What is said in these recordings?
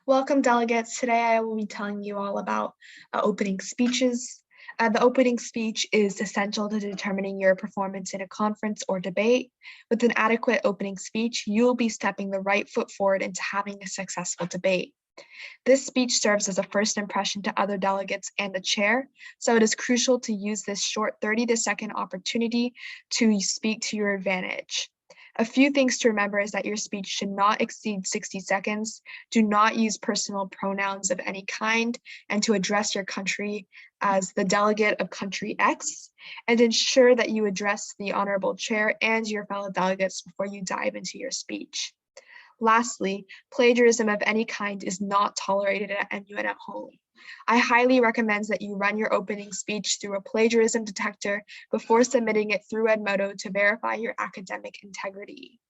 Welcome, delegates. Today I will be telling you all about opening speeches. The opening speech is essential to determining your performance in a conference or debate. With an adequate opening speech, you will be stepping the right foot forward into having a successful debate. This speech serves as a first impression to other delegates and the chair, so it is crucial to use this short 30-second opportunity to speak to your advantage. A few things to remember is that your speech should not exceed 60 seconds. Do not use personal pronouns of any kind, and to address your country as the delegate of country X, and ensure that you address the honorable chair and your fellow delegates before you dive into your speech. Lastly, plagiarism of any kind is not tolerated at MUN at home. I highly recommend that you run your opening speech through a plagiarism detector before submitting it through Edmodo to verify your academic integrity.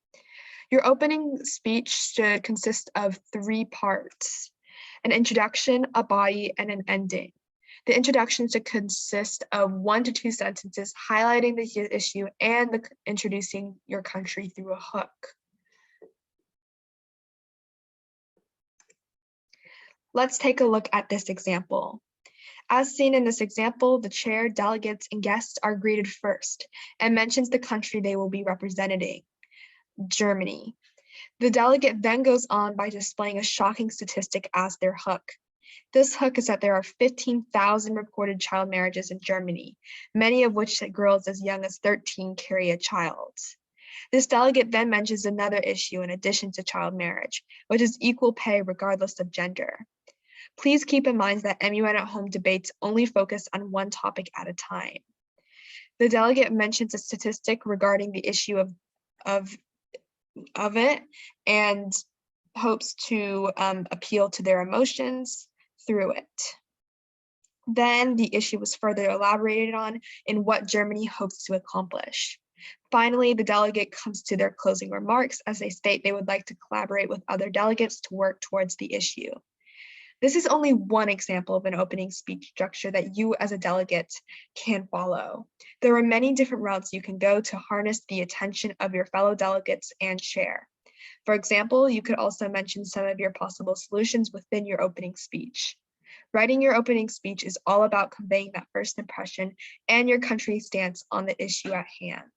Your opening speech should consist of 3 parts: an introduction, a body, and an ending. The introduction should consist of 1 to 2 sentences highlighting the issue and introducing your country through a hook. Let's take a look at this example. As seen in this example, the chair, delegates, and guests are greeted first and mentions the country they will be representing, Germany. The delegate then goes on by displaying a shocking statistic as their hook. This hook is that there are 15,000 reported child marriages in Germany, many of which girls as young as 13 carry a child. This delegate then mentions another issue in addition to child marriage, which is equal pay regardless of gender. Please keep in mind that MUN at home debates only focus on one topic at a time. The delegate mentions a statistic regarding the issue of it and hopes to appeal to their emotions through it. Then the issue was further elaborated on in what Germany hopes to accomplish. Finally, the delegate comes to their closing remarks as they state they would like to collaborate with other delegates to work towards the issue. This is only one example of an opening speech structure that you as a delegate can follow. There are many different routes you can go to harness the attention of your fellow delegates and chair. For example, you could also mention some of your possible solutions within your opening speech. Writing your opening speech is all about conveying that first impression and your country's stance on the issue at hand.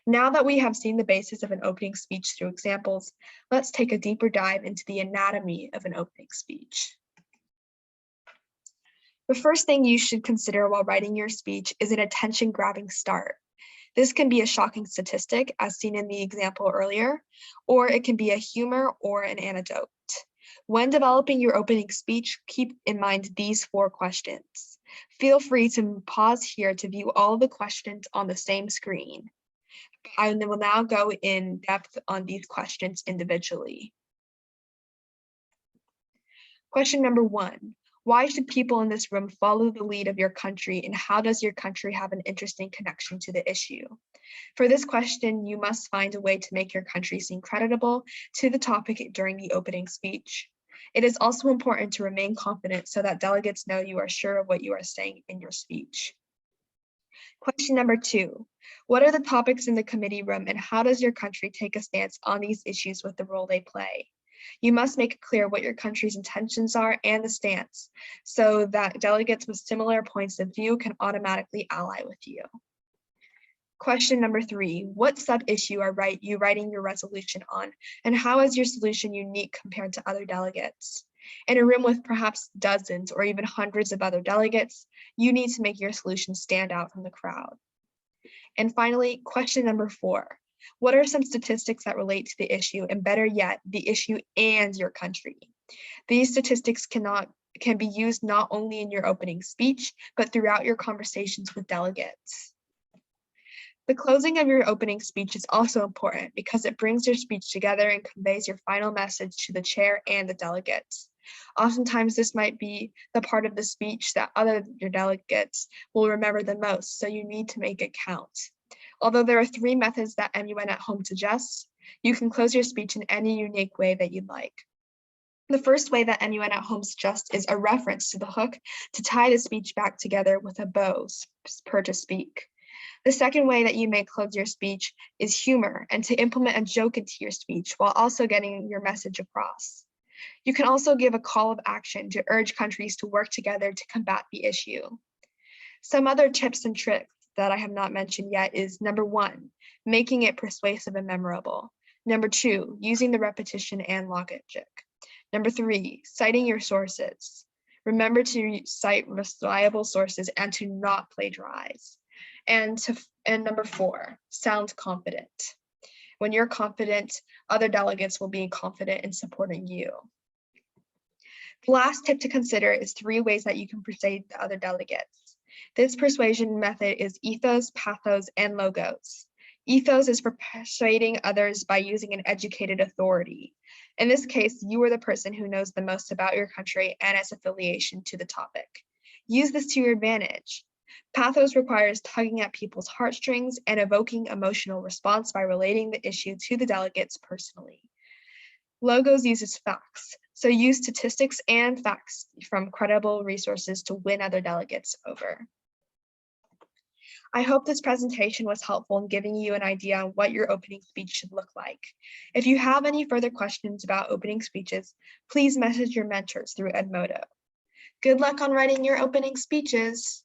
Now that we have seen the basis of an opening speech through examples, let's take a deeper dive into the anatomy of an opening speech. The first thing you should consider while writing your speech is an attention-grabbing start. This can be a shocking statistic, as seen in the example earlier, or it can be a humor or an anecdote. When developing your opening speech, keep in mind these 4 questions. Feel free to pause here to view all of the questions on the same screen. I will now go in depth on these questions individually. Question number 1, why should people in this room follow the lead of your country, and how does your country have an interesting connection to the issue? For this question, you must find a way to make your country seem credible to the topic during the opening speech. It is also important to remain confident so that delegates know you are sure of what you are saying in your speech. Question number 2, what are the topics in the committee room, and how does your country take a stance on these issues with the role they play? You must make it clear what your country's intentions are and the stance, so that delegates with similar points of view can automatically ally with you. Question number 3, what sub-issue are you writing your resolution on, and how is your solution unique compared to other delegates? In a room with perhaps dozens or even hundreds of other delegates, you need to make your solution stand out from the crowd. And finally, question number 4, what are some statistics that relate to the issue, and better yet, the issue and your country? These statistics can be used not only in your opening speech, but throughout your conversations with delegates. The closing of your opening speech is also important because it brings your speech together and conveys your final message to the chair and the delegates. Oftentimes, this might be the part of the speech that your delegates will remember the most, so you need to make it count. Although there are 3 methods that MUN at home suggests, you can close your speech in any unique way that you'd like. The first way that MUN at home suggests is a reference to the hook to tie the speech back together with a bow, per to speak. The second way that you may close your speech is humor, and to implement a joke into your speech while also getting your message across. You can also give a call of action to urge countries to work together to combat the issue. Some other tips and tricks that I have not mentioned yet is number 1, making it persuasive and memorable. Number 2, using the repetition and logic. Number 3, citing your sources. Remember to cite reliable sources and to not plagiarize. And number 4, sound confident. When you're confident, other delegates will be confident in supporting you. The last tip to consider is 3 ways that you can persuade the other delegates. This persuasion method is ethos, pathos, and logos. Ethos is for persuading others by using an educated authority. In this case, you are the person who knows the most about your country and its affiliation to the topic. Use this to your advantage. Pathos requires tugging at people's heartstrings and evoking emotional response by relating the issue to the delegates personally. Logos uses facts, so use statistics and facts from credible resources to win other delegates over. I hope this presentation was helpful in giving you an idea on what your opening speech should look like. If you have any further questions about opening speeches, please message your mentors through Edmodo. Good luck on writing your opening speeches.